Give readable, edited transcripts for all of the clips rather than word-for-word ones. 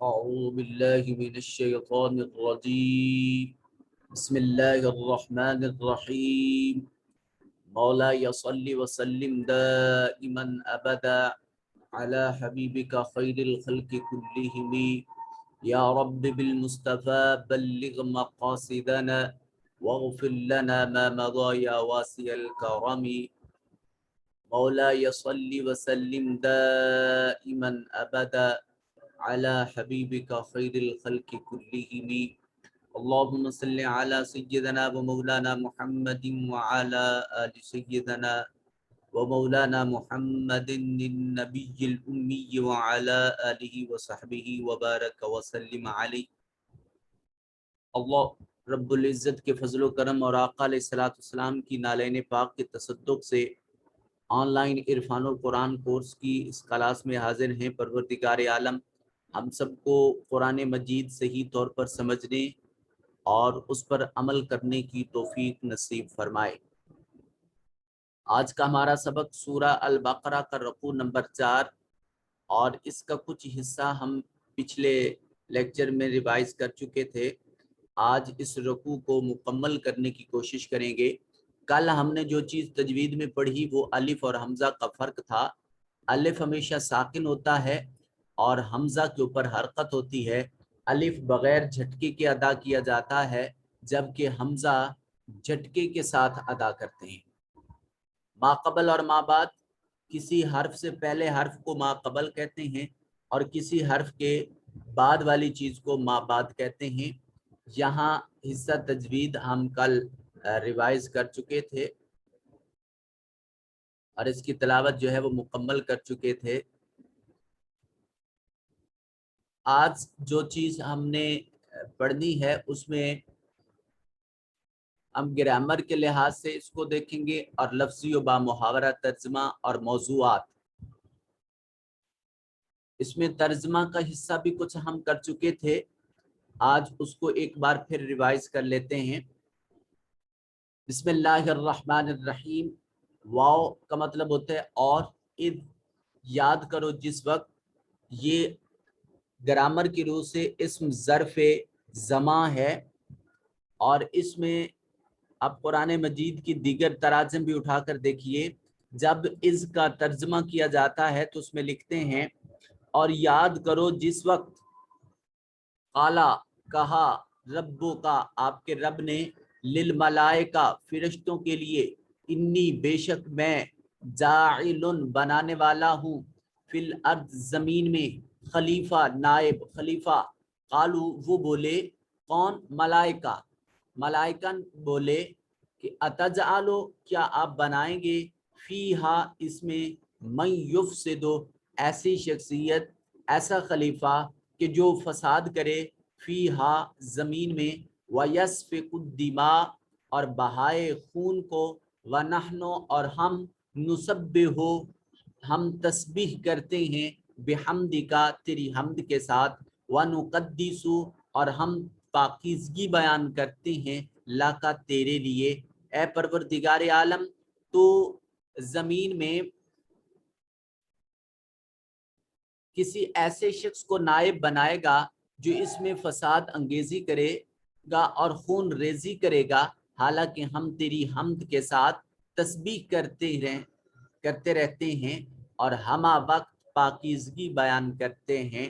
أعوذ بالله من الشيطان الرجيم بسم الله الرحمن الرحيم مولاي صل وسلم دائما أبدا على حبيبك خير الخلق كلهم يا رب بالمصطفى بلغ مقاصدنا واغفر لنا ما مضى يا واسع الكرم مولاي صل وسلم دائما أبدا على حبيبك خير الخلق كلهم اللهم صل على سيدنا ومولانا محمد وعلى آل سيدنا ومولانا محمد النبي الأمي وعلى آله وصحبه وبارك وسلم عليه. اللہ رب العزت کے فضل و کرم اور آقا علیہ الصلوۃ والسلام کی نالین پاک کے تصدق سے آن لائن عرفان القرآن کورس کی اس کلاس میں حاضر ہیں. پروردگار عالم ہم سب کو قرآن مجید صحیح طور پر سمجھنے اور اس پر عمل کرنے کی توفیق نصیب فرمائے. آج کا ہمارا سبق سورہ البقرہ کا رکوع نمبر 4 اور اس کا کچھ حصہ ہم پچھلے لیکچر میں ریوائز کر چکے تھے. آج اس رکوع کو مکمل کرنے کی کوشش کریں گے. کل ہم نے جو چیز تجوید میں پڑھی وہ الف اور حمزہ کا فرق تھا. الف ہمیشہ ساکن ہوتا ہے اور حمزہ کے اوپر حرکت ہوتی ہے. الف بغیر جھٹکے کے ادا کیا جاتا ہے جبکہ حمزہ جھٹکے کے ساتھ ادا کرتے ہیں. ما قبل اور ما بعد، کسی حرف سے پہلے حرف کو ما قبل کہتے ہیں اور کسی حرف کے بعد والی چیز کو ما بعد کہتے ہیں. یہاں حصہ تجوید ہم کل ریوائز کر چکے تھے اور اس کی تلاوت جو ہے وہ مکمل کر چکے تھے. آج جو چیز ہم نے پڑھنی ہے اس میں ہم گرامر کے لحاظ سے اس کو دیکھیں گے اور لفظی و با محاورہ ترجمہ اور موضوعات. اس میں ترجمہ کا حصہ بھی کچھ ہم کر چکے تھے، آج اس کو ایک بار پھر ریوائز کر لیتے ہیں. بسم اللہ الرحمن الرحیم. واو کا مطلب ہوتا ہے اور، اذ یاد کرو جس وقت. یہ گرامر کی روح سے اسم ظرف زماں ہے اور اس میں اب قرآن مجید کی دیگر تراجم بھی اٹھا کر دیکھیے. جب از کا ترجمہ کیا جاتا ہے تو اس میں لکھتے ہیں اور یاد کرو جس وقت قالا کہا ربو کا آپ کے رب نے للملائکہ فرشتوں کے لیے انی بے شک میں جاعل بنانے والا ہوں فی الارض زمین میں خلیفہ نائب خلیفہ. قالو وہ بولے، کون؟ ملائکہ. ملائکہ بولے کہ اتجعلو کیا آپ بنائیں گے فیہا اس میں من یفسدو ایسی شخصیت ایسا خلیفہ کہ جو فساد کرے فیہا زمین میں ویسفک الدماء اور بہائے خون کو ونحن اور ہم نسبح ہم تسبیح کرتے ہیں بحمدکا تیری حمد کے ساتھ ونقدس اور ہم پاکیزگی بیان کرتے ہیں لاکا تیرے لیے اے پروردگار عالم. تو زمین میں کسی ایسے شخص کو نائب بنائے گا جو اس میں فساد انگیزی کرے گا اور خون ریزی کرے گا، حالانکہ ہم تیری حمد کے ساتھ تسبیح کرتے رہتے ہیں اور ہمہ وقت پاکیزگی بیان کرتے ہیں.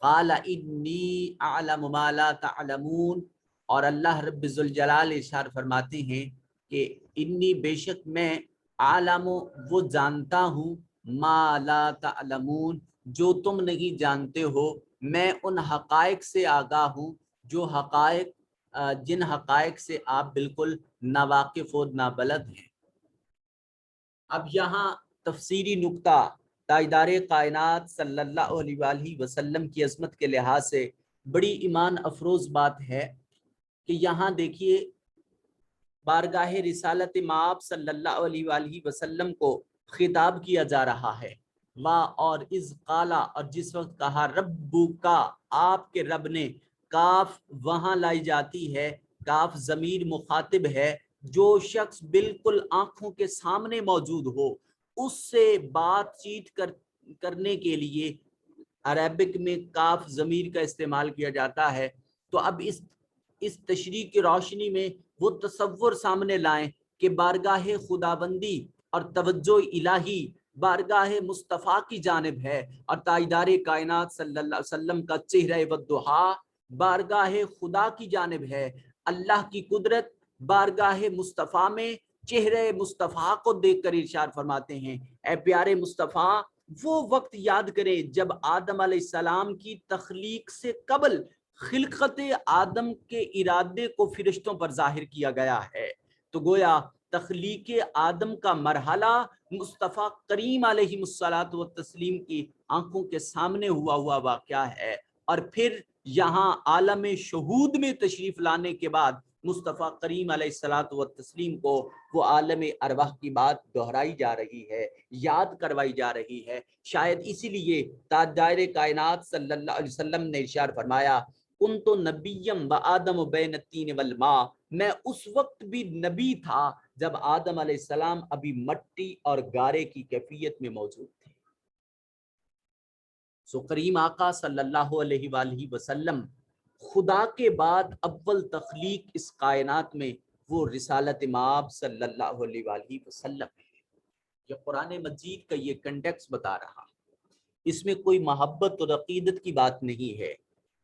قال انی اعلم ما لا تعلمون. اور اللہ رب ذوالجلال ارشاد فرماتے ہیں کہ انی بے شک میں عالم وہ جانتا ہوں ما لا تعلمون جو تم نہیں جانتے ہو. میں ان حقائق سے آگاہ ہوں جو حقائق جن حقائق سے آپ بالکل ناواقف و نابلد ہیں. اب یہاں تفسیری نکتہ تاجدار کائنات صلی اللہ علیہ وآلہ وسلم کی عظمت کے لحاظ سے بڑی ایمان افروز بات ہے کہ یہاں دیکھیے بارگاہ رسالت مآب صلی اللہ علیہ وآلہ وسلم کو خطاب کیا جا رہا ہے. اور از قالا اور جس وقت کہا ربو کا آپ کے رب نے. کاف وہاں لائی جاتی ہے، کاف ضمیر مخاطب ہے. جو شخص بالکل آنکھوں کے سامنے موجود ہو اس سے بات چیت کرنے کے لیے عربک میں کاف ضمیر کا استعمال کیا جاتا ہے، تو اب اس تشریح کی روشنی میں وہ تصور سامنے لائیں کہ بارگاہ خداوندی اور توجہ الہی بارگاہ مصطفیٰ کی جانب ہے، اور تاجدار کائنات صلی اللہ علیہ وسلم کا چہرہ والضحیٰ بارگاہ خدا کی جانب ہے۔ اللہ کی قدرت بارگاہ مصطفیٰ میں چہرہ مصطفیٰ کو دیکھ کر ارشاد فرماتے ہیں، اے پیارے مصطفیٰ وہ وقت یاد کرے جب آدم علیہ السلام کی تخلیق سے قبل خلقت آدم کے ارادے کو فرشتوں پر ظاہر کیا گیا ہے۔ تو گویا تخلیق آدم کا مرحلہ مصطفیٰ کریم علیہ الصلاۃ والتسلیم کی آنکھوں کے سامنے ہوا واقعہ ہے، اور پھر یہاں عالم شہود میں تشریف لانے کے بعد مصطفیٰ کریم علیہ الصلاۃ والتسلیم کو وہ عالم ارواح کی بات دہرائی جا رہی ہے، یاد کروائی جا رہی ہے۔ شاید اسی لیے تاجدار کائنات صلی اللہ علیہ وسلم نے ارشاد فرمایا، کنت نبیم و آدم بین الطین والماء، میں اس وقت بھی نبی تھا جب آدم علیہ السلام ابھی مٹی اور گارے کی کیفیت میں موجود تھے۔ سو کریم آقا صلی اللہ علیہ وآلہ وسلم خدا کے بعد اول تخلیق اس کائنات میں وہ رسالت مآب صلی اللہ علیہ وآلہ وسلم ہے۔ یہ قرآن مجید کا یہ کنٹیکس بتا رہا، اس میں کوئی محبت اور عقیدت کی بات نہیں ہے۔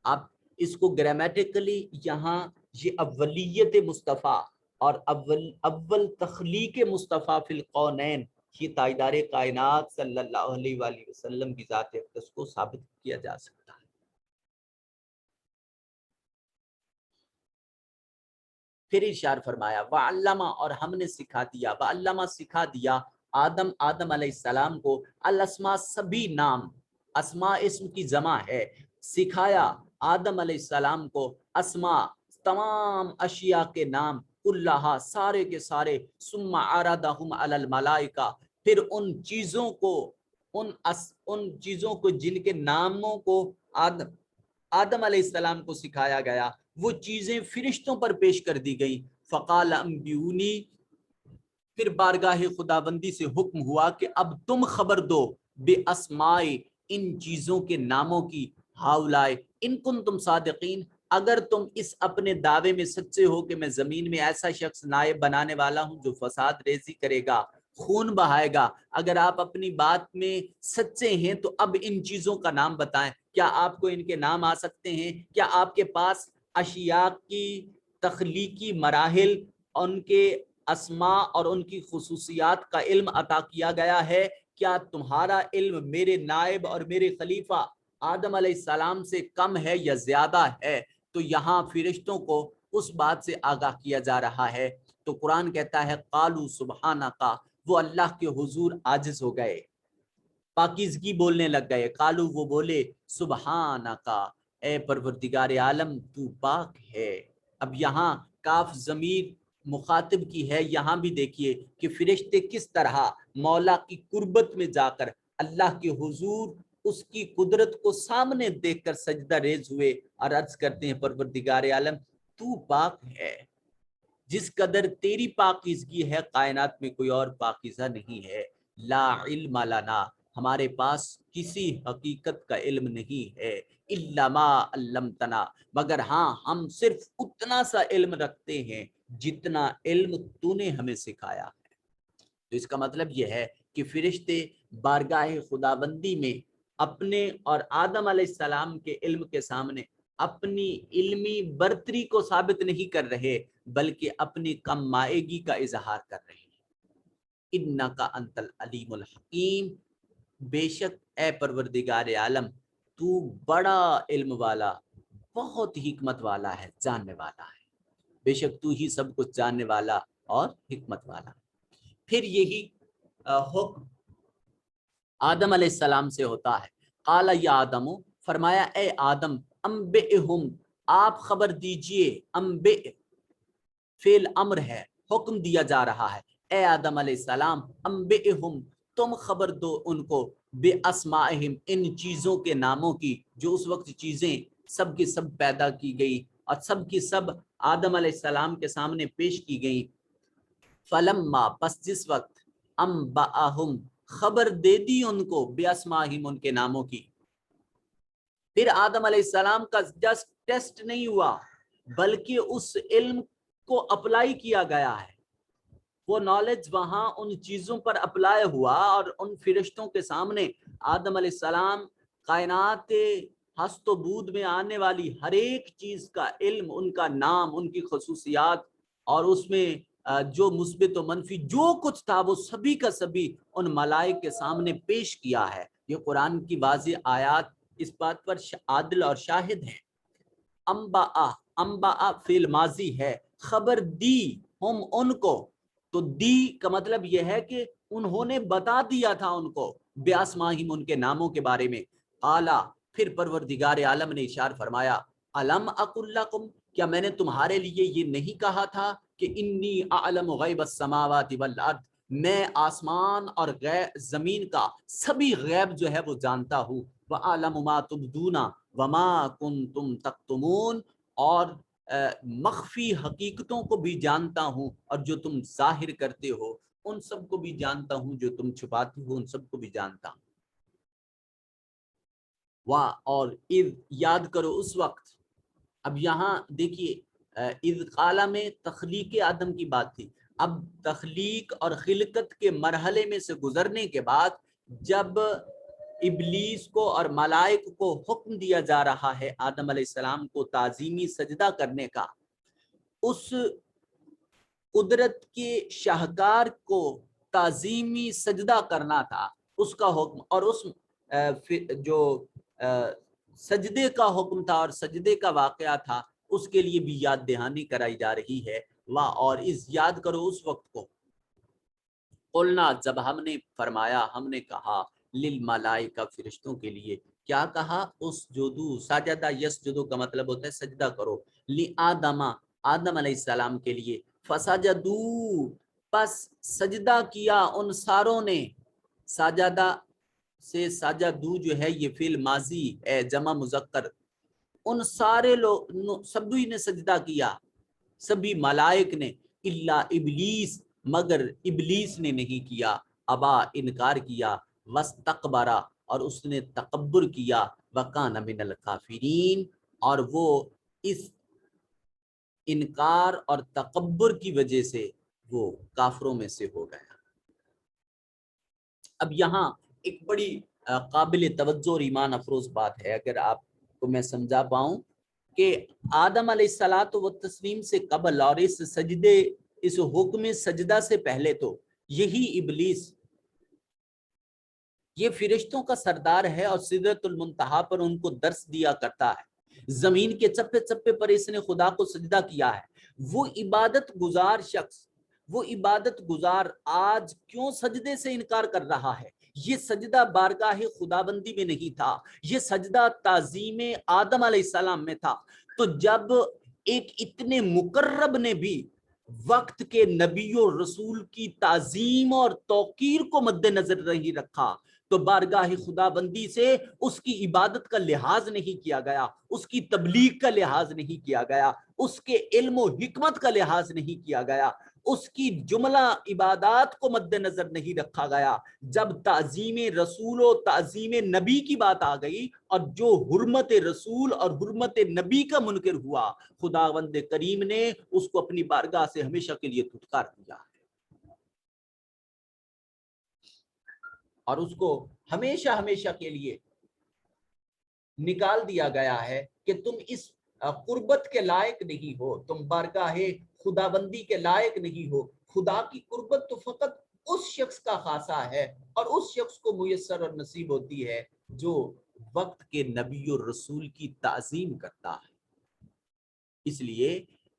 آپ اس کو گرامیٹیکلی یہاں یہ اولیت مصطفیٰ اور اول تخلیق مصطفیٰ فی القونین، یہ تاجدار کائنات صلی اللہ علیہ وآلہ وسلم کی ذات اقدس کو ثابت کیا جا سکتا ہے۔ پھر ارشاد فرمایا وَعَلَّمَ، اور ہم نے سکھا دیا، وَعَلَّمَ سکھا دیا آدم علیہ السلام کو الاسماء سبھی نام، اسماء اسم کی جمع ہے، سکھایا آدم علیہ السلام کو اسماء تمام اشیاء کے نام، کلہا سارے کے سارے، ثم عرضہم علی الملائکہ، پھر ان چیزوں کو جن کے ناموں کو آدم علیہ السلام کو سکھایا گیا، وہ چیزیں فرشتوں پر پیش کر دی گئی۔ فقال انبئونی، پھر بارگاہ خداوندی سے حکم ہوا کہ اب تم خبر دو بے اسماء، ان چیزوں کے ناموں کی، ہاؤلائے ان کنتم صادقین، اگر تم اس اپنے دعوے میں سچے ہو کہ میں زمین میں ایسا شخص نائب بنانے والا ہوں جو فساد ریزی کرے گا، خون بہائے گا، اگر آپ اپنی بات میں سچے ہیں تو اب ان چیزوں کا نام بتائیں۔ کیا آپ کو ان کے نام آ سکتے ہیں؟ کیا آپ کے پاس اشیاء کی تخلیقی مراحل، ان کے اسماء اور ان کی خصوصیات کا علم عطا کیا گیا ہے؟ کیا تمہارا علم میرے نائب اور میرے خلیفہ آدم علیہ السلام سے کم ہے یا زیادہ ہے؟ تو یہاں فرشتوں کو اس بات سے آگاہ کیا جا رہا ہے۔ تو قرآن کہتا ہے قالوا سبحانکا، وہ اللہ کے حضور عاجز ہو گئے، پاکیزگی بولنے لگ گئے۔ قالو، وہ بولے سبحانکا، اے پروردگار عالم تو پاک ہے۔ اب یہاں کاف ضمیر مخاطب کی ہے، یہاں بھی دیکھیے کہ فرشتے کس طرح مولا کی قربت میں جا کر اللہ کے حضور اس کی قدرت کو سامنے دیکھ کر سجدہ ریز ہوئے اور عرض کرتے ہیں پروردگار عالم تو پاک ہے، جس قدر تیری پاکیزگی ہے کائنات میں کوئی اور پاکیزہ نہیں ہے۔ لا علم لنا، ہمارے پاس کسی حقیقت کا علم نہیں ہے، الا ما علمتنا، مگر ہاں ہم صرف اتنا سا علم رکھتے ہیں جتنا علم تو نے ہمیں سکھایا ہے۔ تو اس کا مطلب یہ ہے کہ فرشتے بارگاہ خداوندی میں اپنے اور آدم علیہ السلام کے علم کے سامنے اپنی علمی برتری کو ثابت نہیں کر رہے، بلکہ اپنی کم مائگی کا اظہار کر رہے ہیں۔ انکا انت العلیم الحکیم، بے شک اے پروردگار عالم تو بڑا علم والا، بہت حکمت والا ہے، جاننے والا ہے، بے شک تو ہی سب کچھ جاننے والا اور حکمت والا۔ پھر یہی حکم آدم علیہ السلام سے ہوتا ہے۔ قال یا آدم، فرمایا اے آدم، انبئہم، آپ خبر دیجئے، انبئ فعل امر ہے، حکم دیا جا رہا ہے، اے آدم علیہ السلام انبئہم، تم خبر دو ان کو، بے اسمائہم، ان چیزوں کے ناموں کی جو اس وقت چیزیں سب کی سب پیدا کی گئی اور سب کی سب آدم علیہ السلام کے سامنے پیش کی گئی۔ فلما، پس جس وقت، انبأہم، خبر دے دی ان کو، بے اسمائہم، ان کے ناموں کی، پھر آدم علیہ السلام کا جسٹ ٹیسٹ نہیں ہوا بلکہ اس علم کو اپلائی کیا گیا ہے، وہ نالج وہاں ان چیزوں پر اپلائی ہوا، اور ان فرشتوں کے سامنے آدم علیہ السلام کائنات ہست و بود میں آنے والی ہر ایک چیز کا علم، ان کا نام، ان کی خصوصیات، اور اس میں جو مثبت و منفی جو کچھ تھا وہ سبھی کا سبھی ان ملائک کے سامنے پیش کیا ہے۔ یہ قرآن کی واضح آیات اس بات پر عادل اور شاہد ہیں۔ انباء فعل ماضی ہے، خبر دی ہم ان کو، تو دی کا مطلب یہ ہے کہ انہوں نے بتا دیا تھا ان کو، بیاسماہم ان کے ناموں کے بارے میں۔ قالا پھر پروردگار عالم نے اشار فرمایا، الم اقل لکم کیا میں نے تمہارے لیے یہ نہیں کہا تھا کہ انی اعلم غیب السماوات والارض، میں آسمان اور زمین کا سبھی غیب جو ہے وہ جانتا ہوں، وَأَعْلَمُ مَا تُبْدُونَ وَمَا كُنْتُمْ تَكْتُمُونَ، اور مخفی حقیقتوں کو بھی جانتا ہوں، اور جو تم ظاہر کرتے ہو ان سب کو بھی جانتا ہوں، جو تم چھپاتے ہو ان سب کو بھی جانتا ہوں۔ اور اذ یاد کرو اس وقت، اب یہاں دیکھیے اذ قال میں تخلیق آدم کی بات تھی، اب تخلیق اور خلقت کے مرحلے میں سے گزرنے کے بعد جب ابلیس کو اور ملائک کو حکم دیا جا رہا ہے آدم علیہ السلام کو تعظیمی سجدہ کرنے کا، اس قدرت کے شاہکار کو تعظیمی سجدہ کرنا تھا، اس کا حکم، اور اس جو سجدے کا حکم تھا اور سجدے کا واقعہ تھا، اس کے لیے بھی یاد دہانی کرائی جا رہی ہے۔ اور اس یاد کرو اس وقت کو، قلنا جب ہم نے فرمایا، ہم نے کہا، للملائکہ فرشتوں کے لیے، کیا کہا؟ اسجدوا، سجدہ یسجدو کا مطلب ہوتا ہے سجدہ کرو، لآدم، آدم علیہ السلام کے لیے، فسجدوا، پس سجدہ کیا ان ساروں نے، سجدہ سے سجدو جو ہے یہ فعل ماضی ہے جمع مذکر، ان سارے لوگ سبھی نے سجدہ کیا، سبھی ملائک نے، الا ابلیس، مگر ابلیس نے نہیں کیا، ابا انکار کیا، واستکبرا، اور اس نے تکبر کیا، وکان من الکافرین، اور وہ اس انکار اور تکبر کی وجہ سے وہ کافروں میں سے ہو گیا۔ اب یہاں ایک بڑی قابل توجہ اور ایمان افروز بات ہے، اگر آپ کو میں سمجھا پاؤں، کہ آدم علیہ الصلوۃ والتسلیم سے قبل اور اس سجدے، اس حکم سجدہ سے پہلے تو یہی ابلیس، یہ فرشتوں کا سردار ہے اور سدرۃ المنتہا پر ان کو درس دیا کرتا ہے، زمین کے چپے چپے پر اس نے خدا کو سجدہ کیا ہے۔ وہ عبادت گزار شخص، وہ عبادت گزار آج کیوں سجدے سے انکار کر رہا ہے؟ یہ سجدہ بارگاہ خداوندی میں نہیں تھا، یہ سجدہ تعظیم آدم علیہ السلام میں تھا۔ تو جب ایک اتنے مقرب نے بھی وقت کے نبی و رسول کی تعظیم اور توقیر کو مد نظر نہیں رکھا، تو بارگاہ خدا بندی سے اس کی عبادت کا لحاظ نہیں کیا گیا، اس کی تبلیغ کا لحاظ نہیں کیا گیا، اس کے علم و حکمت کا لحاظ نہیں کیا گیا، اس کی جملہ عبادات کو مد نظر نہیں رکھا گیا۔ جب تعظیم رسول و تعظیم نبی کی بات آ گئی، اور جو حرمت رسول اور حرمت نبی کا منکر ہوا، خداوند کریم نے اس کو اپنی بارگاہ سے ہمیشہ کے لیے دھتکار دیا، اور اس کو ہمیشہ ہمیشہ کے لیے نکال دیا گیا ہے کہ تم اس قربت کے لائق نہیں ہو، تم بارگاہ خداوندی کے لائق نہیں ہو۔ خدا کی قربت تو فقط اس شخص کا خاصہ ہے، اور اس شخص کو میسر اور نصیب ہوتی ہے جو وقت کے نبی اور رسول کی تعظیم کرتا ہے۔ اس لیے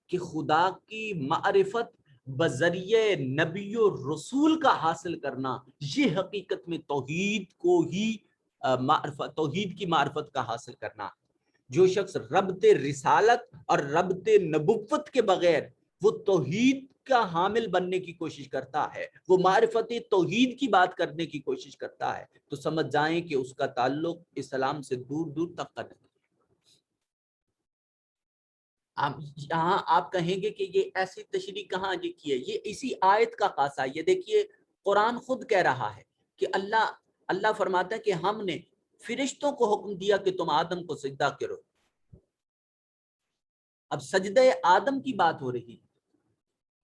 کہ خدا کی معرفت بذریعہ نبی و رسول کا حاصل کرنا، یہ حقیقت میں توحید کو ہی معرفت، توحید کی معرفت کا حاصل کرنا۔ جو شخص ربط رسالت اور ربط نبوت کے بغیر وہ توحید کا حامل بننے کی کوشش کرتا ہے، وہ معرفت توحید کی بات کرنے کی کوشش کرتا ہے، تو سمجھ جائیں کہ اس کا تعلق اسلام سے دور دور تک کا نہیں۔ یہاں آپ کہیں گے کہ یہ ایسی تشریح کہاں یہ کی ہے؟ یہ اسی آیت کا خاصہ ہے۔ یہ دیکھیے قرآن خود کہہ رہا ہے کہ اللہ فرماتا ہے کہ ہم نے فرشتوں کو حکم دیا کہ تم آدم کو سجدہ کرو. اب سجدہ آدم کی بات ہو رہی،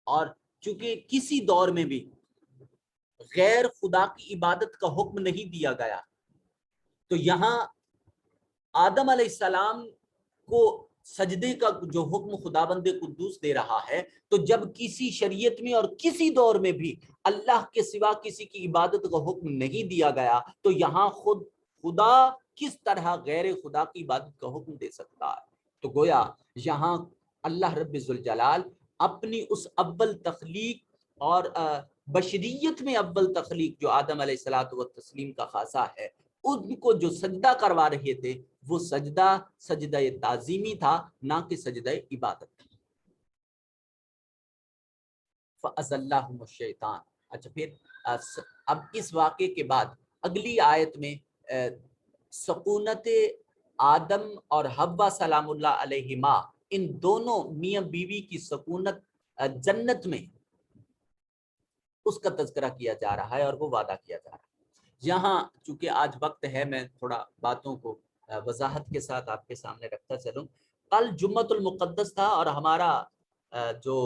اور چونکہ کسی دور میں بھی غیر خدا کی عبادت کا حکم نہیں دیا گیا، تو یہاں آدم علیہ السلام کو سجدے کا جو حکم خداوند قدوس دے رہا ہے، تو جب کسی شریعت میں اور کسی دور میں بھی اللہ کے سوا کسی کی عبادت کا حکم نہیں دیا گیا، تو یہاں خود خدا کس طرح غیر خدا کی عبادت کا حکم دے سکتا ہے؟ تو گویا یہاں اللہ رب ذوالجلال اپنی اس اول تخلیق اور بشریت میں اول تخلیق جو آدم علیہ الصلوۃ والتسلیم کا خاصہ ہے، ان کو جو سجدہ کروا رہے تھے وہ سجدہ تعظیمی تھا، نہ کہ سجدہ عبادت تھا. فَأَزَلَّهُمُ الشَّيْطَانُ. اچھا، پھر اب اس واقعے کے بعد اگلی آیت میں سکونت آدم اور حوا سلام اللہ علیہما، ان دونوں میاں بیوی کی سکونت جنت میں، اس کا تذکرہ کیا جا رہا ہے اور وہ وعدہ کیا جا رہا ہے. یہاں چونکہ آج وقت ہے، میں تھوڑا باتوں کو وضاحت کے ساتھ آپ کے سامنے رکھتا چلوں. کل جمعۃ المقدس تھا، اور ہمارا جو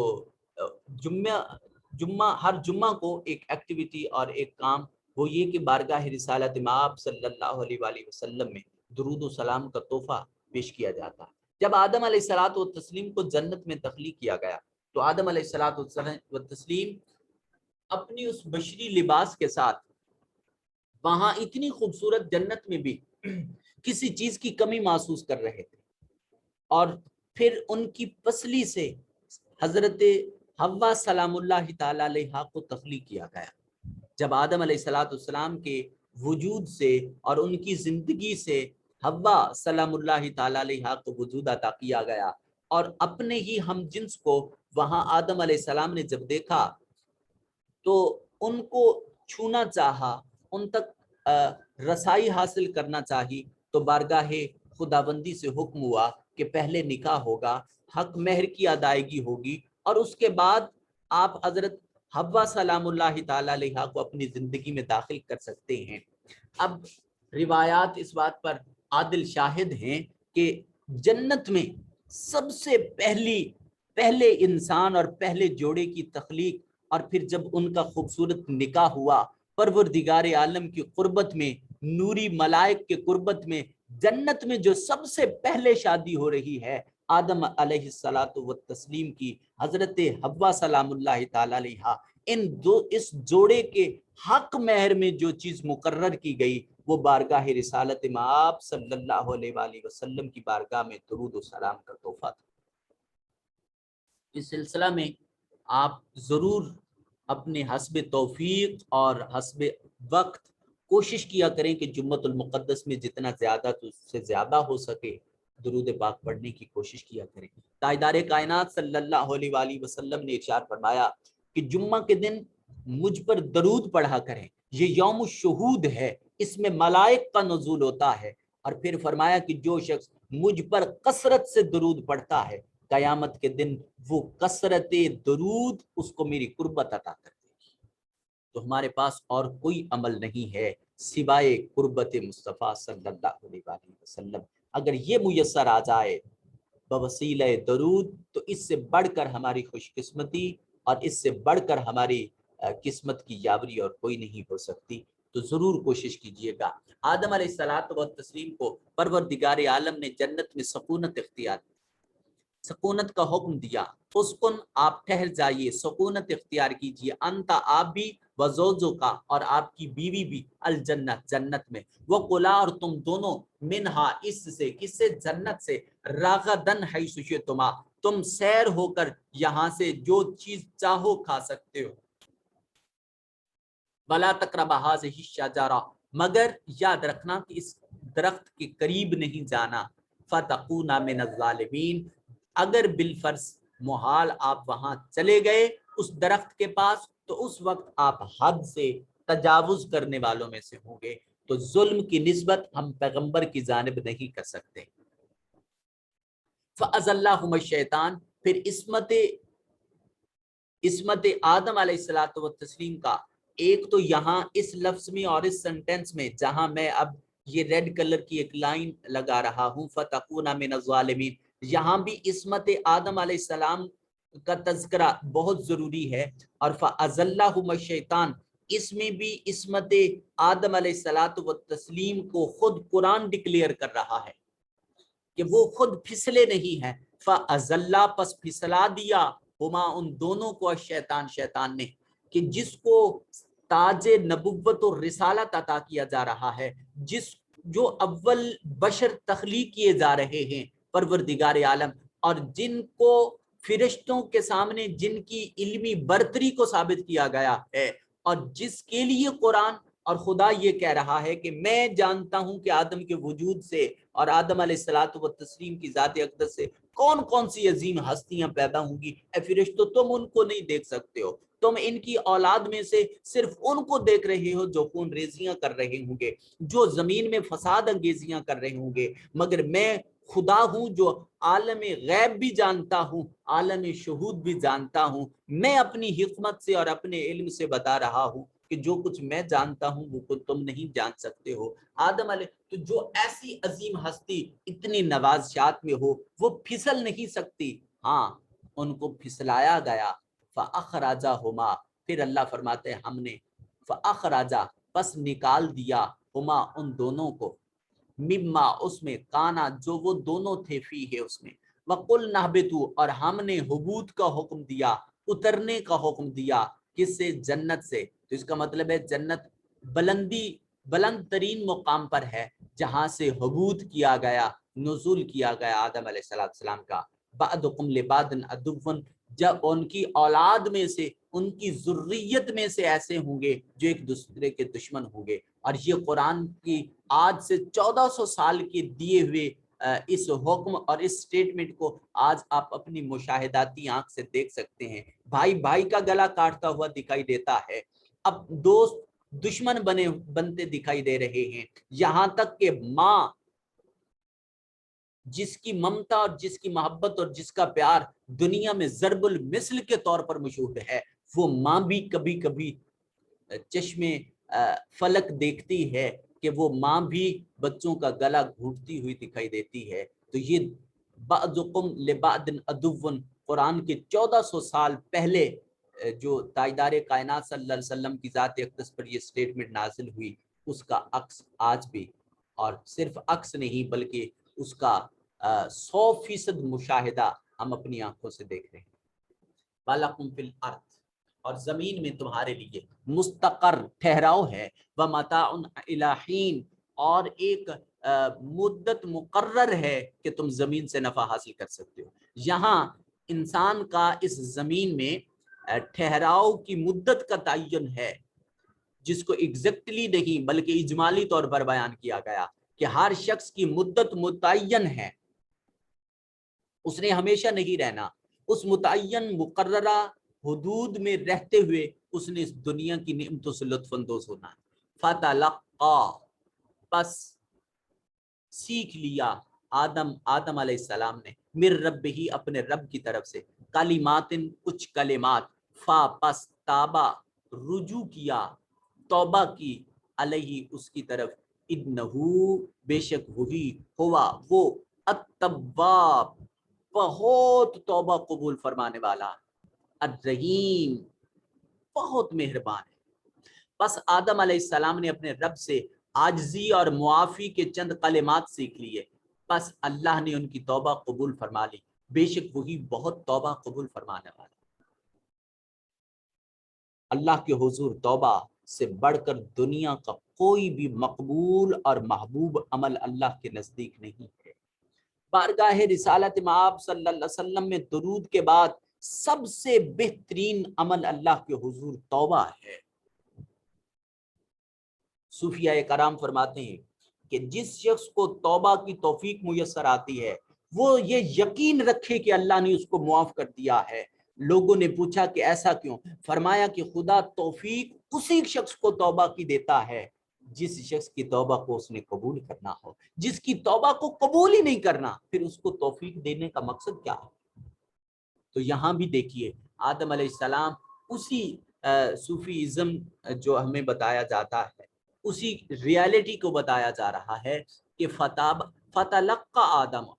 ہر جمعہ کو ایک ایکٹیویٹی اور ایک کام وہ یہ کہ بارگاہ رسالت مآب صلی اللہ علیہ وآلہ وسلم میں درود و سلام کا تحفہ پیش کیا جاتا ہے. جب آدم علیہ الصلوۃ والتسلیم کو جنت میں تخلیق کیا گیا، تو آدم علیہ الصلوۃ والتسلیم اپنی اس بشری لباس کے ساتھ وہاں اتنی خوبصورت جنت میں بھی کسی چیز کی کمی محسوس کر رہے تھے، اور پھر ان کی پسلی سے حضرت حوا سلام اللہ تعالی علیہ کو تخلیق کیا گیا. جب آدم علیہ الصلوۃ والسلام کے وجود سے اور ان کی زندگی سے حوا سلام اللہ تعالی علیہ کو وجود عطا کیا گیا، اور اپنے ہی ہم جنس کو وہاں آدم علیہ السلام نے جب دیکھا تو ان کو چھونا چاہا، ان تک رسائی حاصل کرنا چاہی، تو بارگاہ خداوندی سے حکم ہوا کہ پہلے نکاح ہوگا، حق مہر کی ادائیگی ہوگی، اور اس کے بعد آپ حضرت حوا سلام اللہ تعالی علیہ کو اپنی زندگی میں داخل کر سکتے ہیں. اب روایات اس بات پر عادل شاہد ہیں کہ جنت میں سب سے پہلے انسان اور پہلے جوڑے کی تخلیق، اور پھر جب ان کا خوبصورت نکاح ہوا پروردگار عالم کی قربت میں، نوری ملائک کے قربت میں، جنت میں جو سب سے پہلے شادی ہو رہی ہے آدم علیہ الصلوۃ والتسلیم کی حضرت حوا سلام اللہ تعالی علیہ، اس جوڑے کے حق مہر میں جو چیز مقرر کی گئی وہ بارگاہ رسالت مآب صلی اللہ علیہ وآلہ وسلم کی بارگاہ میں درود و سلام کا تحفہ تھا. اس سلسلہ میں آپ ضرور اپنے حسب توفیق اور حسب وقت کوشش کیا کریں کہ جمعۃ المقدس میں جتنا زیادہ تو اس سے زیادہ ہو سکے درود پاک پڑھنے کی کوشش کیا کریں. تاجدار کائنات صلی اللہ علیہ وآلہ وسلم نے ارشاد فرمایا کہ جمعہ کے دن مجھ پر درود پڑھا کریں، یہ یوم الشہود ہے، اس میں ملائک کا نزول ہوتا ہے. اور پھر فرمایا کہ جو شخص مجھ پر کثرت سے درود پڑھتا ہے، قیامت کے دن وہ کثرت درود اس کو میری قربت عطا کر دے گی. تو ہمارے پاس اور کوئی عمل نہیں ہے سوائے قربت مصطفیٰ صلی اللہ علیہ وآلہ وسلم. اگر یہ میسر آ جائے بوسیلہ درود، تو اس سے بڑھ کر ہماری خوش قسمتی اور اس سے بڑھ کر ہماری قسمت کی یاوری اور کوئی نہیں ہو سکتی. تو ضرور کوشش کیجئے گا. آدم علیہ الصلوۃ والتسلیم کو پروردگار عالم نے جنت میں سکونت کا حکم دیا. اسکن، آپ ٹھہر جائیے، سکونت اختیار کیجئے، انت، آپ بھی، وزوجو کا، اور آپ کی بیوی بھی، الجنت، جنت میں، وکلا، اور تم دونوں، منہا، اس سے، کس سے؟ جنت سے، راغدن حیث شئتما، تم سیر ہو کر یہاں سے جو چیز چاہو کھا سکتے ہو. ولا تقربا هذه الشجرہ، مگر یاد رکھنا کہ اس درخت کے قریب نہیں جانا. فتکونا من الظالمین، اگر بالفرض محال آپ وہاں چلے گئے اس درخت کے پاس، تو اس وقت آپ حد سے تجاوز کرنے والوں میں سے ہوں گے. تو ظلم کی نسبت ہم پیغمبر کی جانب نہیں کر سکتے. فَأَزَلَّهُمَ الشَّيْطَانُ، پھر عصمت آدم علیہ الصلوۃ والتسلیم کا ایک تو یہاں اس لفظ میں اور اس سنٹینس میں جہاں میں اب یہ ریڈ کلر کی ایک لائن لگا رہا ہوں، فَتَكُونَ مِنَ الظَّالِمِينَ، یہاں بھی عصمت آدم علیہ السلام کا تذکرہ بہت ضروری ہے، اور فَأَزَلَّهُمَ الشَّيْطَانُ، اس میں بھی عصمت آدم علیہ السلام کو خود قرآن ڈکلیئر کر رہا ہے کہ وہ خود پھسلے نہیں ہیں۔ فَأَزَلَّا، پس پھسلا دیا، ہما ان دونوں کو، شیطان نے، کہ جس کو تاج نبوت و رسالت عطا کیا جا رہا ہے، جو اول بشر تخلیق کیے جا رہے ہیں پروردگار عالم، اور جن کو فرشتوں کے سامنے جن کی علمی برتری کو ثابت کیا گیا ہے، اور جس کے لیے قرآن اور خدا یہ کہہ رہا ہے کہ میں جانتا ہوں کہ آدم کے وجود سے اور آدم علیہ السلام کی ذات اقدس سے کون کون سی عظیم ہستیاں پیدا ہوں گی۔ اے فرشتو، تم ان کو نہیں دیکھ سکتے ہو، تم ان کی اولاد میں سے صرف ان کو دیکھ رہے ہو جو خون ریزیاں کر رہے ہوں گے، جو زمین میں فساد انگیزیاں کر رہے ہوں گے، مگر میں خدا ہوں جو عالم غیب بھی جانتا ہوں، عالم شہود بھی جانتا ہوں۔ میں اپنی حکمت سے اور اپنے علم سے بتا رہا ہوں کہ جو کچھ میں جانتا ہوں وہ تم نہیں جان سکتے ہو۔ آدم علیہ، تو جو ایسی عظیم ہستی اتنی نوازشات میں ہو، وہ پھسل نہیں سکتی، ہاں ان کو پھسلایا گیا۔ فَأَخْرَجَهُمَا، پھر اللہ فرماتے ہیں ہم نے فَأَخْرَجَ، پس نکال دیا، ہما ان دونوں کو، مما اس میں، کانا جو وہ دونوں تھے، فی ہے اس میں، وَقُلْنَا اهْبِطُوا، اور ہم نے حبوط کا حکم دیا، اترنے کا حکم دیا، کس سے؟ جنت سے۔ تو اس کا مطلب ہے جنت بلند ترین مقام پر ہے جہاں سے حبوط کیا گیا، نزول کیا گیا آدم علیہ السلام کا۔ بعضکم لبعض عدو، جب ان کی اولاد میں سے، ان کی ذریت میں سے ایسے ہوں گے جو ایک دوسرے کے دشمن ہوں گے۔ اور یہ قرآن کی آج سے 1400 سال کے دیے ہوئے اس حکم اور اس سٹیٹمنٹ کو آج آپ اپنی مشاہداتی آنکھ سے دیکھ سکتے ہیں۔ بھائی بھائی کا گلا کاٹتا ہوا دکھائی دیتا ہے، اب دوست دشمن بنتے دکھائی دے رہے ہیں، یہاں تک کہ ماں جس کی ممتا اور جس کی محبت اور جس کا پیار دنیا میں ضرب المثل کے طور پر مشہور ہے، وہ ماں بھی کبھی کبھی چشمے فلک دیکھتی ہے کہ وہ ماں بھی بچوں کا گلا گھونٹتی ہوئی دکھائی دیتی ہے۔ تو یہ بعضکم لبعض عدو، قرآن کے 1400 سال پہلے جو تاجدار کائنات صلی اللہ علیہ وسلم کی ذات اقدس پر یہ سٹیٹمنٹ نازل ہوئی، اس کا عکس آج بھی، اور صرف عکس نہیں بلکہ اس کا 100% مشاہدہ ہم اپنی آنکھوں سے دیکھ رہے ہیں۔ وَلَكُمْ فِي الْأَرْضِ، اور زمین میں تمہارے لیے مستقر ٹھہراؤ ہے، وَمَتَاعٌ إِلَىٰ حِينٍ، اور ایک مدت مقرر ہے کہ تم زمین سے نفع حاصل کر سکتے ہو۔ یہاں انسان کا اس زمین میں ٹھہراؤ کی مدت کا تعین ہے، جس کو ایگزیکٹلی نہیں بلکہ اجمالی طور پر بیان کیا گیا کہ ہر شخص کی مدت متعین ہے، اس نے ہمیشہ نہیں رہنا، اس متعین مقررہ حدود میں رہتے ہوئے اس نے اس دنیا کی نعمتوں سے لطف اندوز ہونا ہے۔ فَتَلَقَّى، پس سیکھ لیا آدم علیہ السلام نے، من ربہ، اپنے رب کی طرف سے، کلمات، کچھ کلمات، پس تابا، رجوع کیا، توبہ کی، علیہ، اس کی طرف، انہو، بے شک وہی، ہوا وہ، التواب، بہت توبہ قبول فرمانے والا، الرحیم، بہت مہربان ہے۔ بس آدم علیہ السلام نے اپنے رب سے عاجزی اور معافی کے چند کلمات سیکھ لیے، بس اللہ نے ان کی توبہ قبول فرما لی، بے شک وہی بہت توبہ قبول فرمانے والا۔ اللہ کے حضور توبہ سے بڑھ کر دنیا کا کوئی بھی مقبول اور محبوب عمل اللہ کے نزدیک نہیں ہے۔ بارگاہ رسالت مآب صلی اللہ علیہ وسلم میں درود کے بعد سب سے بہترین عمل اللہ کے حضور توبہ ہے۔ صوفیاء کرام فرماتے ہیں کہ جس شخص کو توبہ کی توفیق میسر آتی ہے، وہ یہ یقین رکھے کہ اللہ نے اس کو معاف کر دیا ہے۔ لوگوں نے پوچھا کہ ایسا کیوں؟ فرمایا کہ خدا توفیق اسی شخص کو توبہ کی دیتا ہے جس شخص کی توبہ کو اس نے قبول کرنا ہو۔ جس کی توبہ کو قبول ہی نہیں کرنا، پھر اس کو توفیق دینے کا مقصد کیا ہے؟ تو یہاں بھی دیکھیے آدم علیہ السلام اسی صوفی ازم جو ہمیں بتایا جاتا ہے، اسی ریالٹی کو بتایا جا رہا ہے کہ فتلقى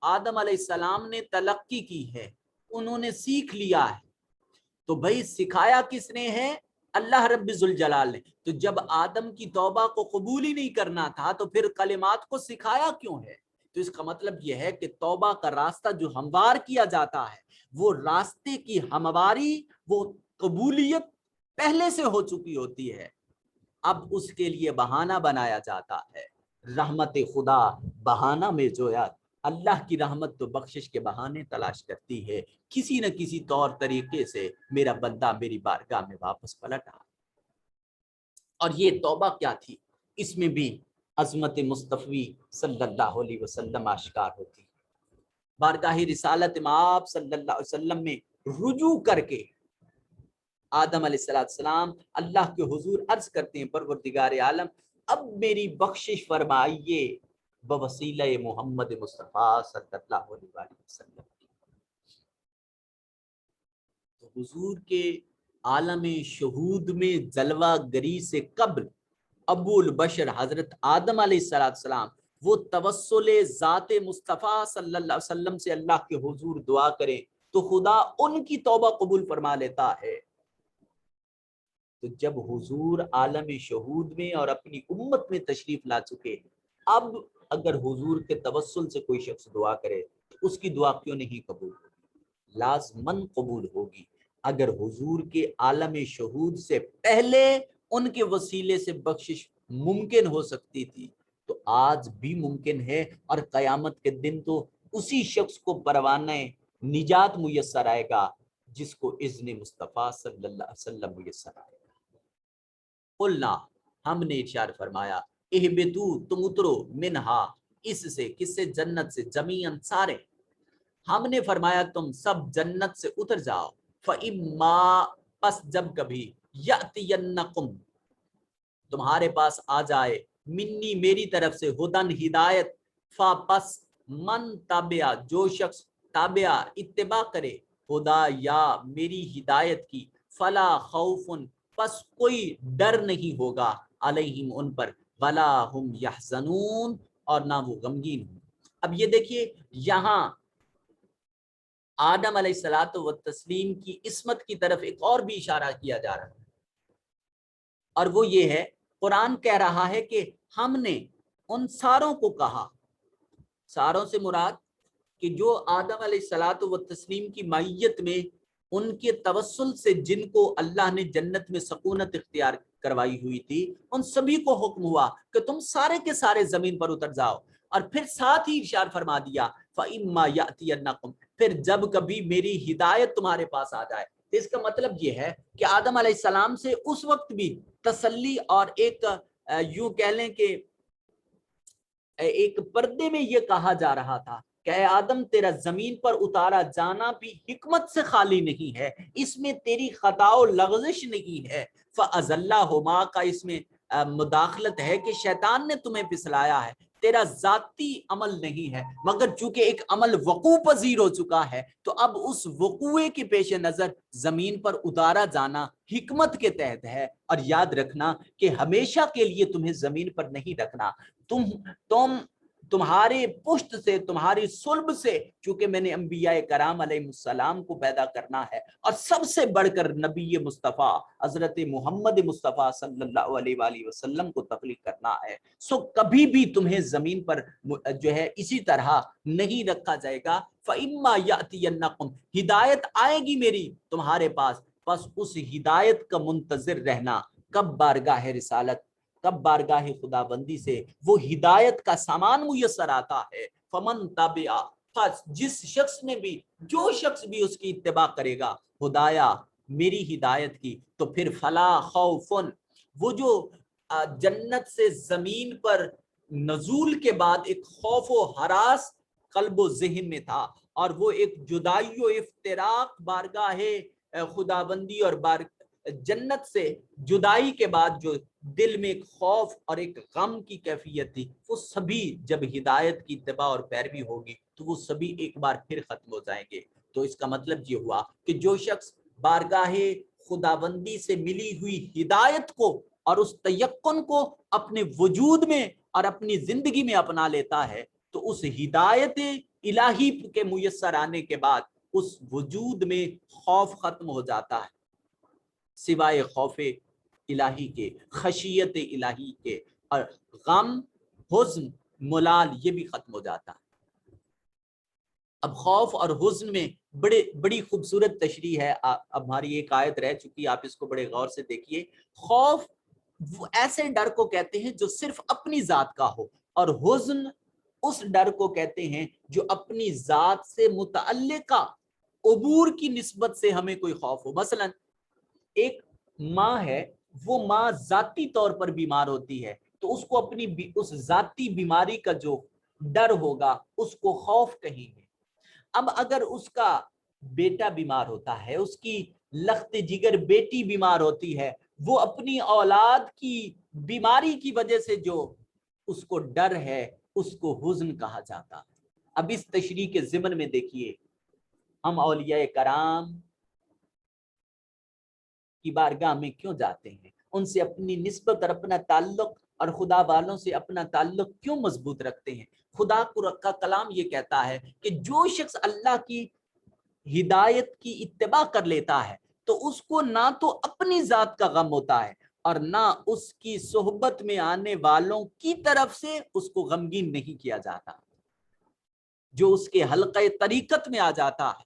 آدم علیہ السلام نے تلقی کی ہے، انہوں نے سیکھ لیا ہے. تو بھائی سکھایا کس نے ہے؟ اللہ رب ذوالجلال نے. تو جب آدم کی توبہ کو قبول ہی نہیں کرنا تھا تو پھر کلمات کو سکھایا کیوں ہے؟ تو اس کا مطلب یہ ہے کہ توبہ کا راستہ جو ہموار کیا جاتا ہے، وہ راستے کی ہمواری، وہ قبولیت پہلے سے ہو چکی ہوتی ہے، اب اس کے لیے بہانہ بنایا جاتا ہے. رحمت خدا بہانہ میں جویا، اللہ کی رحمت تو بخشش کے بہانے تلاش کرتی ہے، کسی نہ کسی طور طریقے سے میرا بندہ میری بارگاہ میں واپس پلٹا. اور یہ توبہ کیا تھی، اس میں بھی عظمت مصطفی صلی اللہ علیہ وسلم آشکار ہوتی. بارگاہ رسالت میں آپ صلی اللہ علیہ وسلم میں رجوع کر کے آدم علیہ السلام اللہ کے حضور عرض کرتے ہیں، پروردگار عالم اب میری بخشش فرمائیے بوسیلہ محمد مصطفیٰ صلی اللہ علیہ وسلم. تو حضور کے عالم شہود میں جلوہ گری سے قبل ابو البشر حضرت آدم علیہ السلام وہ توسل ذات مصطفیٰ صلی اللہ علیہ وسلم سے اللہ کے حضور دعا کریں تو خدا ان کی توبہ قبول فرما لیتا ہے. تو جب حضور عالم شہود میں اور اپنی امت میں تشریف لا چکے، اب اگر حضور کے توسل سے کوئی شخص دعا کرے تو اس کی دعا کیوں نہیں قبول ہوگی؟ لازماً قبول ہوگی. اگر حضور کے عالم شہود سے پہلے ان کے وسیلے سے بخشش ممکن ہو سکتی تھی تو آج بھی ممکن ہے، اور قیامت کے دن تو اسی شخص کو پروانہ نجات میسر آئے گا جس کو اذن مصطفیٰ صلی اللہ علیہ وسلم میسر آئے گا. قلنا، ہم نے ارشاد فرمایا، اہبتو تم اترو، منہا اس سے، کس سے؟ جنت سے، جمیعاً سارے. ہم نے فرمایا تم سب جنت سے اتر جاؤ. فَإِمَّا پس جب کبھی، یَأْتِيَنَّکُمْ تمہارے پاس آ جائے، منی میری طرف سے، ہدن ہدایت، فا پس من تابعہ جو شخص تابعہ اتباع کرے، خدا یا میری ہدایت کی، فلا خوفن پس کوئی ڈر نہیں ہوگا، علیہم ان پر، ولا ہم یحزنون اور نہ وہ غمگین ہوں. اب یہ دیکھیے یہاں آدم علیہ الصلوۃ والتسلیم کی عصمت کی طرف ایک اور بھی اشارہ کیا جا رہا ہے، اور وہ یہ ہے، قرآن کہہ رہا ہے کہ ہم نے ان ساروں کو کہا، ساروں سے مراد کہ جو آدم علیہ الصلوۃ والتسلیم کی معیت میں ان کے توسل سے جن کو اللہ نے جنت میں سکونت اختیار کروائی ہوئی تھی، ان سبھی کو حکم ہوا کہ تم سارے کے سارے زمین پر اتر جاؤ. اور پھر ساتھ ہی ارشاد فرما دیا، فَإِمَّا يَأْتِيَنَّكُمْ پھر جب کبھی میری ہدایت تمہارے پاس آ جائے. اس کا مطلب یہ ہے کہ آدم علیہ السلام سے اس وقت بھی تسلی اور ایک یوں کہہ لیں کہ ایک پردے میں یہ کہا جا رہا تھا کہ اے آدم تیرا زمین پر اتارا جانا بھی حکمت سے خالی نہیں ہے، اس میں تیری خطا و لغزش نہیں ہے. فَأَزَلَّهُمَا کا اس میں مداخلت ہے کہ شیطان نے تمہیں پھسلایا ہے، تیرا ذاتی عمل نہیں ہے، مگر چونکہ ایک عمل وقوع پذیر ہو چکا ہے تو اب اس وقوع کے پیش نظر زمین پر اتارا جانا حکمت کے تحت ہے. اور یاد رکھنا کہ ہمیشہ کے لیے تمہیں زمین پر نہیں رکھنا، تمہارے پشت سے، تمہاری صلب سے، چونکہ میں نے انبیاء کرام علیہ السلام کو پیدا کرنا ہے، اور سب سے بڑھ کر نبی مصطفیٰ حضرت محمد مصطفیٰ صلی اللہ علیہ وآلہ وسلم کو تخلیق کرنا ہے. سو کبھی بھی تمہیں زمین پر جو ہے اسی طرح نہیں رکھا جائے گا. فَإِمَّا يَأْتِيَنَّكُمْ ہدایت آئے گی میری تمہارے پاس، بس اس ہدایت کا منتظر رہنا. کب؟ بارگاہ رسالت، کب؟ بارگاہ خدا بندی سے وہ ہدایت کا سامان میسر آتا ہے. فمن تابعہ پس جس شخص نے بھی، جو شخص بھی اس کی اتباع کرے گا، خدایا میری ہدایت کی، تو پھر فلا خوفن وہ جو جنت سے زمین پر نزول کے بعد ایک خوف و ہراس قلب و ذہن میں تھا، اور وہ ایک جدائی و افتراق بارگاہ خداوندی اور جنت سے جدائی کے بعد جو دل میں ایک خوف اور ایک غم کی کیفیت تھی، وہ سبھی جب ہدایت کی اتباع اور پیروی ہوگی تو وہ سبھی ایک بار پھر ختم ہو جائیں گے. تو اس کا مطلب یہ ہوا کہ جو شخص بارگاہ خداوندی سے ملی ہوئی ہدایت کو اور اس تیقن کو اپنے وجود میں اور اپنی زندگی میں اپنا لیتا ہے تو اس ہدایت الہی کے میسر آنے کے بعد اس وجود میں خوف ختم ہو جاتا ہے، سوائے خوف الہی کے، خشیت الہی کے، اور غم، حزن، ملال یہ بھی ختم ہو جاتا ہے۔ اب خوف اور حزن میں بڑی خوبصورت تشریح ہے، اب ہماری ایک آیت رہ چکی، آپ اس کو بڑے غور سے دیکھیے۔ خوف وہ ایسے ڈر کو کہتے ہیں جو صرف اپنی ذات کا ہو، اور حزن اس ڈر کو کہتے ہیں جو اپنی ذات سے متعلقہ عبور کی نسبت سے ہمیں کوئی خوف ہو۔ مثلا ایک ماں ہے، وہ ماں ذاتی طور پر بیمار ہوتی ہے تو اس کو اپنی اس ذاتی بیماری کا جو ڈر ہوگا اس کو خوف کہیں گے۔ اب اگر اس کا بیٹا بیمار ہوتا ہے، اس کی لخت جگر بیٹی بیمار ہوتی ہے، وہ اپنی اولاد کی بیماری کی وجہ سے جو اس کو ڈر ہے اس کو حزن کہا جاتا ہے۔ اب اس تشریح کے ضمن میں دیکھیے، ہم اولیاء کرام کی بارگاہ میں کیوں جاتے ہیں، ان سے اپنی نسبت اور اپنا تعلق اور خدا والوں سے اپنا تعلق کیوں مضبوط رکھتے ہیں؟ خدا کا کلام یہ کہتا ہے کہ جو شخص اللہ کی ہدایت کی اتباع کر لیتا ہے تو اس کو نہ تو اپنی ذات کا غم ہوتا ہے اور نہ اس کی صحبت میں آنے والوں کی طرف سے اس کو غمگین نہیں کیا جاتا۔ جو اس کے حلقہ طریقت میں آ جاتا ہے،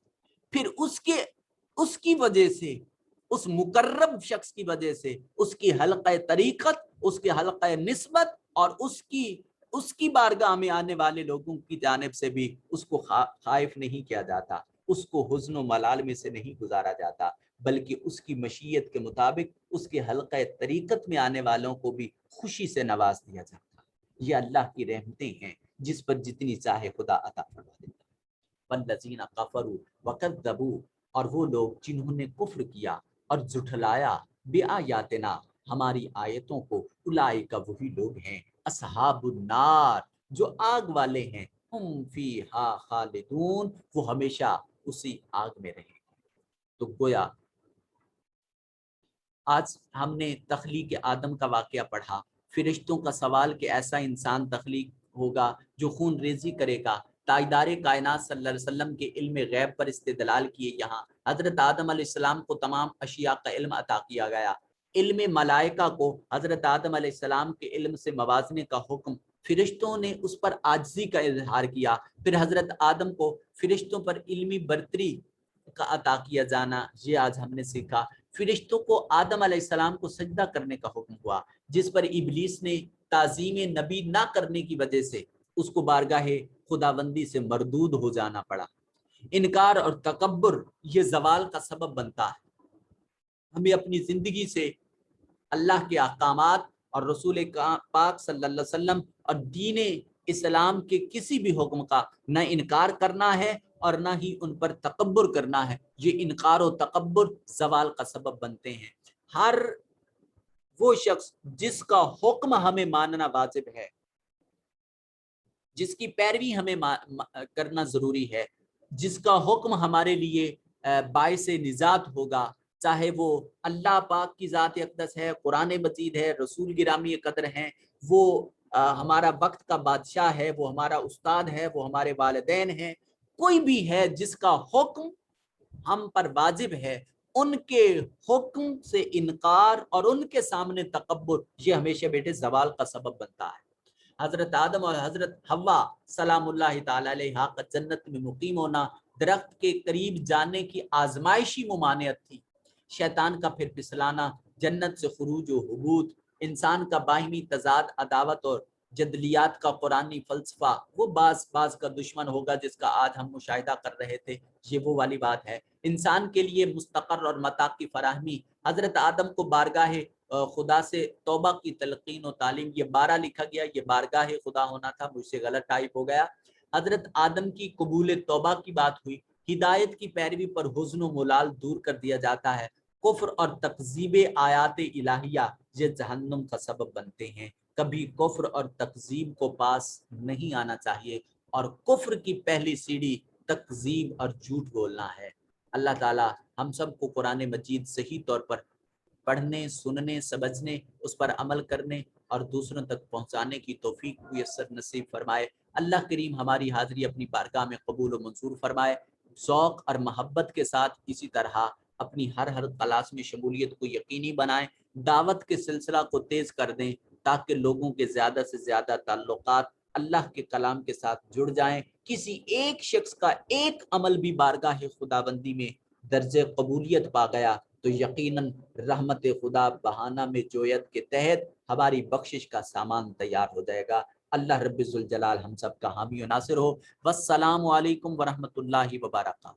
پھر اس کی وجہ سے، اس مقرب شخص کی وجہ سے، اس کی حلقہ طریقت، اس کے حلقہ نسبت اور اس کی بارگاہ میں آنے والے لوگوں کی جانب سے بھی اس کو خائف نہیں کیا جاتا، اس کو حزن و ملال میں سے نہیں گزارا جاتا، بلکہ اس کی مشیت کے مطابق اس کے حلقہ طریقت میں آنے والوں کو بھی خوشی سے نواز دیا جاتا۔ یہ اللہ کی رحمتیں ہیں، جس پر جتنی چاہے خدا عطا فرما دیتا۔ والذین کفروا وکذبوا، اور وہ لوگ جنہوں نے کفر کیا اور جھٹلایا بآیاتنا، ہماری آیتوں کو، اولئک وہی لوگ ہیں اصحاب النار، جو آگ والے ہیں، ہم فیہا خالدون، وہ ہمیشہ اسی آگ میں رہیں گے۔ تو گویا آج ہم نے تخلیق آدم کا واقعہ پڑھا، فرشتوں کا سوال کہ ایسا انسان تخلیق ہوگا جو خون ریزی کرے گا، تاجدار کائنات صلی اللہ علیہ وسلم کے علم غیب پر استدلال کیے، یہاں حضرت آدم علیہ السلام کو تمام اشیاء کا علم عطا کیا گیا، علم ملائکہ کو حضرت آدم علیہ السلام کے علم سے موازنے کا حکم، فرشتوں نے اس پر عاجزی کا اظہار کیا، پھر حضرت آدم کو فرشتوں پر علمی برتری کا عطا کیا جانا، یہ آج ہم نے سیکھا۔ فرشتوں کو آدم علیہ السلام کو سجدہ کرنے کا حکم ہوا، جس پر ابلیس نے تعظیم نبی نہ کرنے کی وجہ سے اس کو بارگاہ خداوندی سے مردود ہو جانا پڑا۔ انکار اور تکبر یہ زوال کا سبب بنتا ہے۔ ہمیں اپنی زندگی سے اللہ کے احکامات اور رسول پاک صلی اللہ علیہ وسلم اور دین اسلام کے کسی بھی حکم کا نہ انکار کرنا ہے اور نہ ہی ان پر تکبر کرنا ہے۔ یہ انکار و تکبر زوال کا سبب بنتے ہیں۔ ہر وہ شخص جس کا حکم ہمیں ماننا واجب ہے، جس کی پیروی ہمیں کرنا ضروری ہے، جس کا حکم ہمارے لیے باعث نجات ہوگا، چاہے وہ اللہ پاک کی ذات اقدس ہے، قرآن مجید ہے، رسول گرامی قدر ہیں، وہ ہمارا وقت کا بادشاہ ہے، وہ ہمارا استاد ہے، وہ ہمارے والدین ہیں، کوئی بھی ہے جس کا حکم ہم پر واجب ہے، ان کے حکم سے انکار اور ان کے سامنے تکبر یہ ہمیشہ بیٹے زوال کا سبب بنتا ہے۔ حضرت آدم اور حضرت حوا سلام اللہ تعالی علیہ کا جنت میں مقیم ہونا درخت کے قریب جانے کی آزمائشی ممانعت تھی، شیطان کا پھر پھسلانا، جنت سے خروج و حبوط، انسان کا باہمی تضاد، عداوت اور جدلیات کا قرآنی فلسفہ، وہ بعض کا دشمن ہوگا جس کا آج ہم مشاہدہ کر رہے تھے، یہ وہ والی بات ہے۔ انسان کے لیے مستقر اور متاع کی فراہمی، حضرت آدم کو بارگاہ خدا سے توبہ کی تلقین و تعلیم، یہ 12 لکھا گیا، یہ بارگاہ خدا ہونا تھا، مجھ سے غلط ٹائپ ہو گیا۔ حضرت آدم کی قبول توبہ کی بات ہوئی، ہدایت کی پیروی پر حزن و ملال دور کر دیا جاتا ہے۔ کفر اور تکذیب آیات الہیہ یہ جہنم کا سبب بنتے ہیں۔ کبھی کفر اور تکذیب کو پاس نہیں آنا چاہیے، اور کفر کی پہلی سیڑھی تکذیب اور جھوٹ بولنا ہے۔ اللہ تعالی ہم سب کو قرآن مجید صحیح طور پر پڑھنے، سننے، سمجھنے، اس پر عمل کرنے اور دوسروں تک پہنچانے کی توفیق میسر نصیب فرمائے۔ اللہ کریم ہماری حاضری اپنی بارگاہ میں قبول و منظور فرمائے۔ ذوق اور محبت کے ساتھ اسی طرح اپنی ہر کلاس میں شمولیت کو یقینی بنائیں، دعوت کے سلسلہ کو تیز کر دیں تاکہ لوگوں کے زیادہ سے زیادہ تعلقات اللہ کے کلام کے ساتھ جڑ جائیں۔ کسی ایک شخص کا ایک عمل بھی بارگاہ خداوندی میں درجہ قبولیت پا گیا تو یقیناً رحمت خدا بہانہ میں جویت کے تحت ہماری بخشش کا سامان تیار ہو جائے گا۔ اللہ رب ذوالجلال ہم سب کا حامی و ناصر ہو۔ والسلام علیکم ورحمۃ اللہ وبرکاتہ۔